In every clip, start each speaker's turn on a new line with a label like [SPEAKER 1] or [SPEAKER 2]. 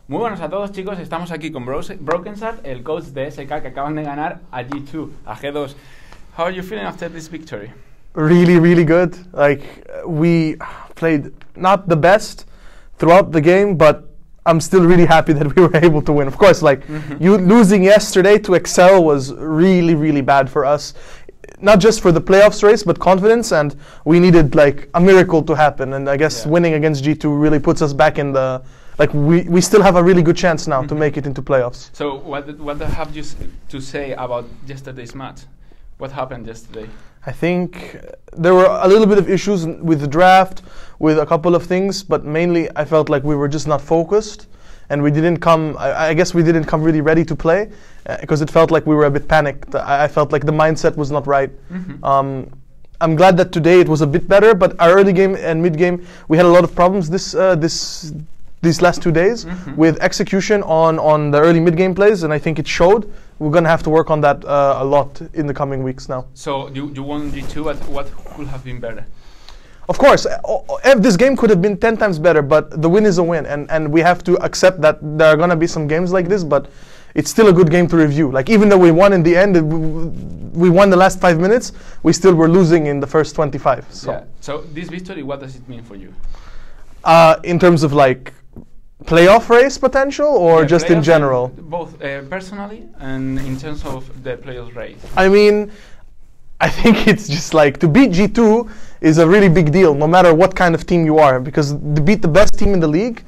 [SPEAKER 1] Muy buenos a todos, chicos. Estamos aquí con Brokenshard, el coach de SK, que acaban de ganar a G2, a G2. How are you feeling after this victory?
[SPEAKER 2] Really, really good. Like, we played not the best throughout the game, but I'm still really happy that we were able to win. Of course, like, you losing yesterday to Excel was really, really bad for us. Not just for the playoffs race, but confidence, and we needed like a miracle to happen. And I guess winning against G2 really puts us back in the, like, we still have a really good chance now to make it into playoffs.
[SPEAKER 1] So what have you to say about yesterday's match? What happened yesterday?
[SPEAKER 2] I think there were a little bit of issues with the draft, with a couple of things, but mainly I felt like we were just not focused, and we didn't come, I guess we didn't come really ready to play, because it felt like we were a bit panicked. I felt like the mindset was not right. I'm glad that today it was a bit better, but our early game and mid game, we had a lot of problems these last 2 days with execution on the early mid game plays, and I think it showed. We're going to have to work on that a lot in the coming weeks now.
[SPEAKER 1] So you won G2, what could have been better?
[SPEAKER 2] Of course, this game could have been 10 times better, but the win is a win, and we have to accept that there are going to be some games like this, but it's still a good game to review. Like, even though we won in the end, we won the last 5 minutes, we still were losing in the first 25. So,
[SPEAKER 1] yeah. So this victory, what does it mean for you?
[SPEAKER 2] In terms of like playoff race potential, or just in general?
[SPEAKER 1] Both personally and in terms of the playoff race.
[SPEAKER 2] I mean, I think it's just like to beat G2 is a really big deal, no matter what kind of team you are, because to beat the best team in the league,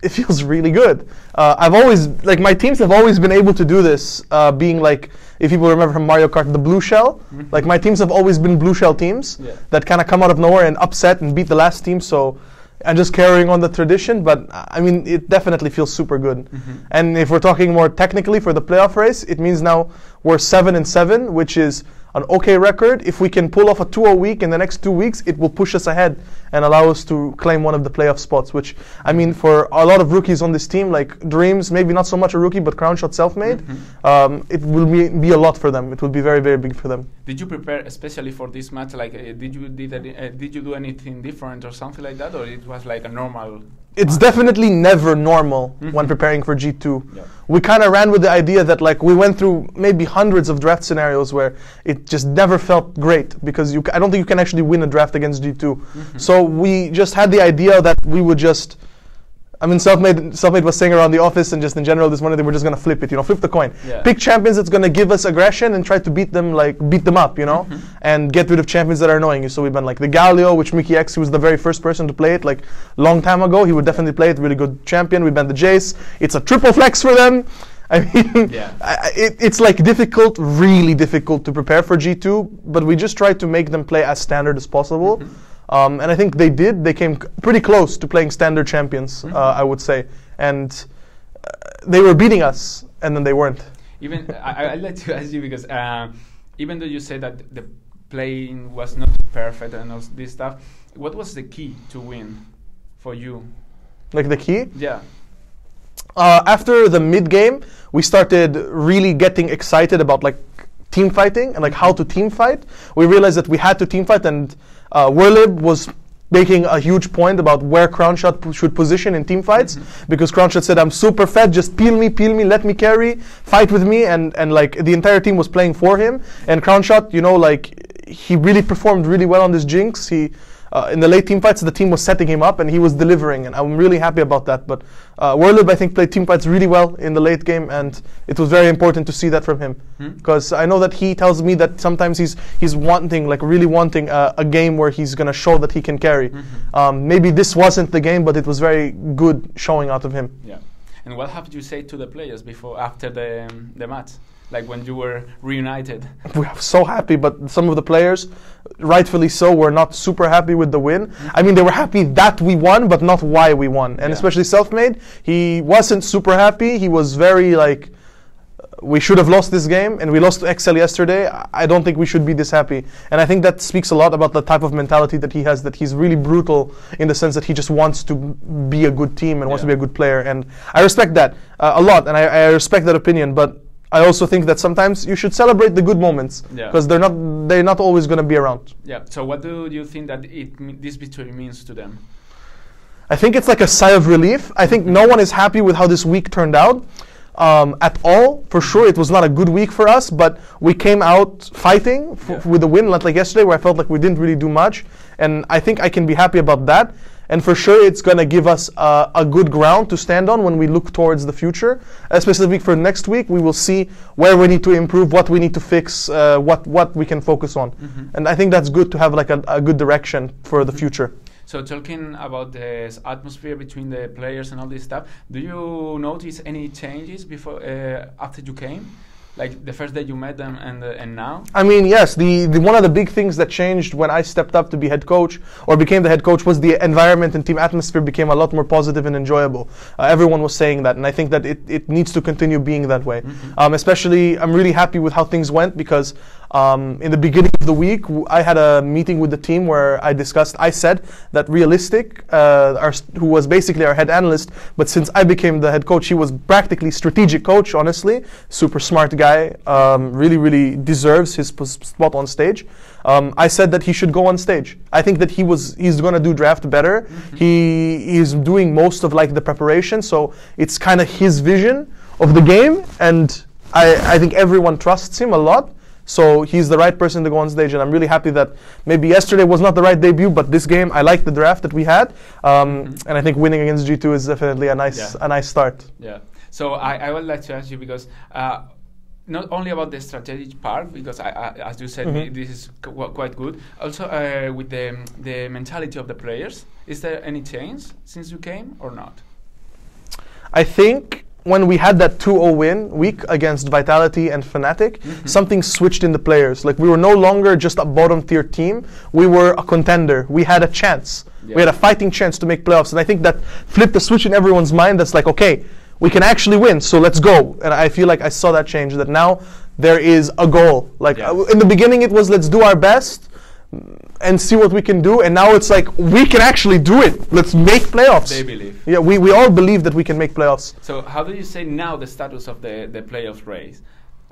[SPEAKER 2] it feels really good. I've always, like, my teams have always been able to do this, being like, if people remember from Mario Kart, the blue shell, like my teams have always been blue shell teams that kind of come out of nowhere and upset and beat the last team. So I'm just carrying on the tradition, but I mean, it definitely feels super good. And if we're talking more technically for the playoff race, it means now we're 7-7, which is an okay record. If we can pull off a 2-0 week in the next 2 weeks, it will push us ahead and allow us to claim one of the playoff spots, which, I mean, for a lot of rookies on this team, like Dreams, maybe not so much a rookie, but Crownshot self-made, it will be a lot for them. It will be very, very big for them.
[SPEAKER 1] Did you prepare especially for this match? Like, did you do anything different or something like that, or it was like a normal?
[SPEAKER 2] It's definitely never normal when preparing for G2. We kind of ran with the idea that, like, we went through maybe hundreds of draft scenarios where it just never felt great, because I don't think you can actually win a draft against G2. So we just had the idea that we would just, I mean, Selfmade was saying around the office and just in general this morning, they were just going to flip it, flip the coin. Pick champions that's going to give us aggression and try to beat them up, and get rid of champions that are annoying you. So we've been like the Galio, which Mickey X, who was the very first person to play it, like, long time ago. He would definitely play it, really good champion. We've been the Jace. It's a triple flex for them. I mean, it's like difficult, really difficult to prepare for G2, but we just tried to make them play as standard as possible. And I think they did. They came pretty close to playing standard champions, I would say. And they were beating us, and then they weren't.
[SPEAKER 1] Even I'd like to ask you, because even though you say that the playing was not perfect and all this stuff, what was the key to win for you?
[SPEAKER 2] Like the key?
[SPEAKER 1] Yeah.
[SPEAKER 2] After the mid-game, we started really getting excited about, like, team fighting and, like, how to team fight. We realized that we had to team fight, and Werlib was making a huge point about where Crownshot should position in team fights, because Crownshot said, I'm super fat, just peel me, let me carry, fight with me, and like the entire team was playing for him. And Crownshot, like, he really performed really well on this Jinx. He in the late team fights, the team was setting him up and he was delivering, and I'm really happy about that. But Werlib, I think, played team fights really well in the late game, and it was very important to see that from him, because I know that he tells me that sometimes he's wanting, like, really wanting a game where he's going to show that he can carry. Maybe this wasn't the game, but it was very good showing out of him.
[SPEAKER 1] Yeah. And what have you say to the players after the match? Like, when you were reunited?
[SPEAKER 2] We were so happy, but some of the players, rightfully so, were not super happy with the win. I mean, they were happy that we won, but not why we won. And especially Selfmade, he wasn't super happy. He was very, like, we should have lost this game, and we lost to Excel yesterday. I don't think we should be this happy. And I think that speaks a lot about the type of mentality that he has, that he's really brutal in the sense that he just wants to be a good team and wants to be a good player. And I respect that a lot, and I respect that opinion, but I also think that sometimes you should celebrate the good moments, because they're not always going to be around.
[SPEAKER 1] Yeah. So what do you think that this victory means to them?
[SPEAKER 2] I think it's like a sigh of relief. I think no one is happy with how this week turned out at all. For sure, it was not a good week for us, but we came out fighting with a win, not like yesterday where I felt like we didn't really do much. And I think I can be happy about that. And for sure, it's going to give us a good ground to stand on when we look towards the future. Especially for next week, we will see where we need to improve, what we need to fix, what we can focus on. And I think that's good to have like a good direction for the future.
[SPEAKER 1] So talking about the atmosphere between the players and all this stuff, do you notice any changes before after you came? Like the first day you met them and now? I
[SPEAKER 2] mean, yes. The one of the big things that changed when I stepped up to be head coach or became the head coach was the environment and team atmosphere became a lot more positive and enjoyable. Everyone was saying that, and I think that it needs to continue being that way. Especially, I'm really happy with how things went because in the beginning of the week, I had a meeting with the team where I said that Realistic, who was basically our head analyst, but since I became the head coach, he was practically strategic coach, honestly. Super smart guy, really, really deserves his spot on stage. I said that he should go on stage. I think that he's going to do draft better. He's doing most of like the preparation, so it's kind of his vision of the game, and I think everyone trusts him a lot. So he's the right person to go on stage, and I'm really happy that maybe yesterday was not the right debut, but this game, I like the draft that we had, and I think winning against G2 is definitely a nice start.
[SPEAKER 1] Yeah. So I would like to ask you because not only about the strategic part, because as you said, this is quite good. Also with the mentality of the players, is there any change since you came or not?
[SPEAKER 2] I think when we had that 2-0 win week against Vitality and Fnatic, something switched in the players. Like we were no longer just a bottom tier team, we were a contender. We had a chance. We had a fighting chance to make playoffs. And I think that flipped the switch in everyone's mind that's like, okay, we can actually win, so let's go. And I feel like I saw that change, that now there is a goal. Like in the beginning it was let's do our best and see what we can do, and now it's like we can actually do it. Let's make playoffs.
[SPEAKER 1] They believe.
[SPEAKER 2] Yeah, we all believe that we can make playoffs.
[SPEAKER 1] So how do you say now the status of the playoff race?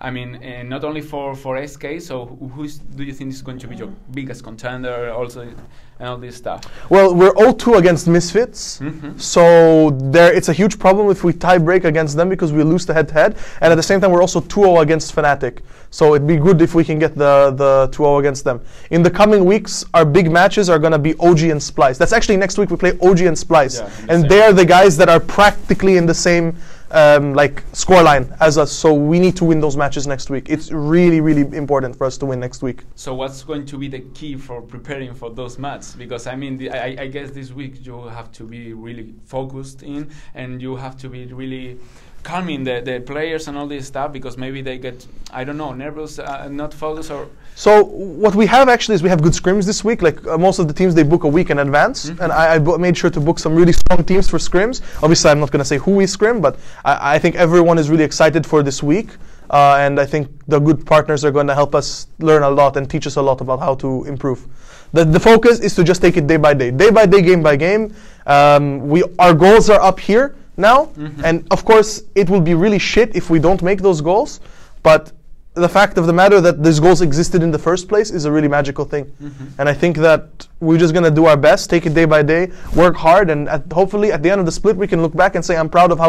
[SPEAKER 1] I mean, not only for SK, so who do you think is going to be your biggest contender also, and all this stuff?
[SPEAKER 2] Well, we're 0-2 against Misfits, so it's a huge problem if we tie break against them because we lose the head-to-head, and at the same time we're also 2-0 against Fnatic. So it'd be good if we can get the 2-0 against them. In the coming weeks, our big matches are going to be OG and Splice. That's actually next week we play OG and Splice, and they are the guys that are practically in the same like scoreline as us, so we need to win those matches next week. It's really, really important for us to win next week.
[SPEAKER 1] So what's going to be the key for preparing for those matches? Because I mean, I guess this week you have to be really focused in, and you have to be really calming the players and all this stuff, because maybe they get, I don't know, nervous, not focused, or...
[SPEAKER 2] So what we have actually is we have good scrims this week. Like most of the teams, they book a week in advance, and I made sure to book some really strong teams for scrims. Obviously, I'm not going to say who we scrim, but I think everyone is really excited for this week, and I think the good partners are going to help us learn a lot and teach us a lot about how to improve. The focus is to just take it day by day, game by game. Our goals are up here now, and of course, it will be really shit if we don't make those goals, but the fact of the matter that these goals existed in the first place is a really magical thing. And I think that we're just going to do our best, take it day by day, work hard, and hopefully at the end of the split we can look back and say I'm proud of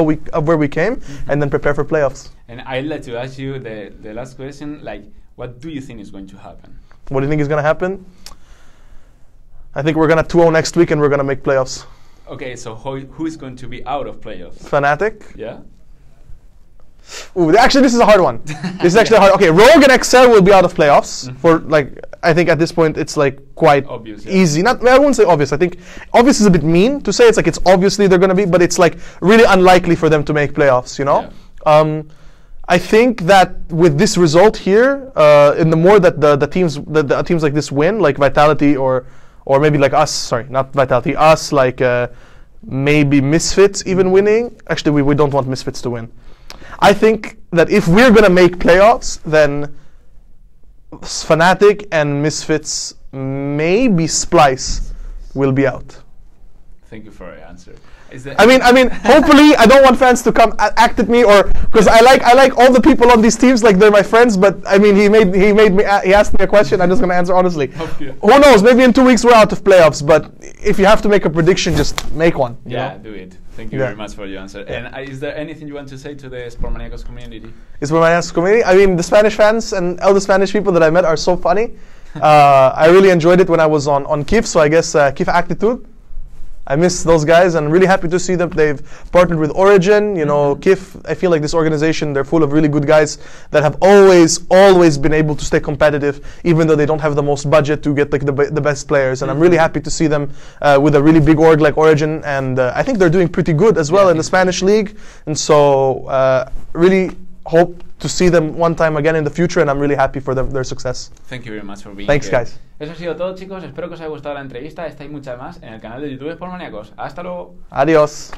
[SPEAKER 2] where we came, and then prepare for playoffs.
[SPEAKER 1] And I'd like to ask you the last question, like, what do you think is going to happen?
[SPEAKER 2] What do you think is going to happen? I think we're going to 2-0 next week and we're going to make playoffs.
[SPEAKER 1] Okay, so who is going to be out of playoffs?
[SPEAKER 2] Fnatic.
[SPEAKER 1] Yeah.
[SPEAKER 2] Ooh, actually, this is a hard one. This is actually hard. Okay, Rogue and Excel will be out of playoffs for like. I think at this point it's like quite
[SPEAKER 1] obvious,
[SPEAKER 2] easy. I wouldn't say obvious. I think obvious is a bit mean to say. It's like it's obviously they're going to be, but it's like really unlikely for them to make playoffs. You know. Yeah. I think that with this result here, in the more that the teams like this win, like Vitality or maybe like us. Sorry, not Vitality. Us, like maybe Misfits even winning. Actually, we don't want Misfits to win. I think that if we're going to make playoffs, then Fnatic and Misfits, maybe Splice, will be out.
[SPEAKER 1] Thank you for your answer.
[SPEAKER 2] I mean, hopefully, I don't want fans to come act at me, or because I like all the people on these teams, like they're my friends. But I mean, he asked me a question. I'm just gonna answer honestly.
[SPEAKER 1] Okay.
[SPEAKER 2] Who knows? Maybe in 2 weeks we're out of playoffs. But if you have to make a prediction, just make one. You know?
[SPEAKER 1] Do it. Thank you very much for your answer.
[SPEAKER 2] Yeah.
[SPEAKER 1] And is there anything you want to say to the Esportmaníacos community?
[SPEAKER 2] Esportmaníacos community. I mean, the Spanish fans and all the Spanish people that I met are so funny. I really enjoyed it when I was on KIF. So I guess KIF Actitude. I miss those guys, and I'm really happy to see them. They've partnered with Origin, you know, KIF. I feel like this organization, they're full of really good guys that have always been able to stay competitive, even though they don't have the most budget to get like the best players. And I'm really happy to see them with a really big org like Origin, and I think they're doing pretty good as well in the Spanish league. And so really hope to see them one time again in the future, and I'm really happy for their success.
[SPEAKER 1] Thank you very much for being
[SPEAKER 2] Thanks,
[SPEAKER 1] here.
[SPEAKER 2] guys.
[SPEAKER 1] Eso ha sido todo, chicos. Espero que os haya gustado la entrevista. Esta y muchas más en el canal de YouTube Esportmaníacos. Hasta luego.
[SPEAKER 2] Adiós.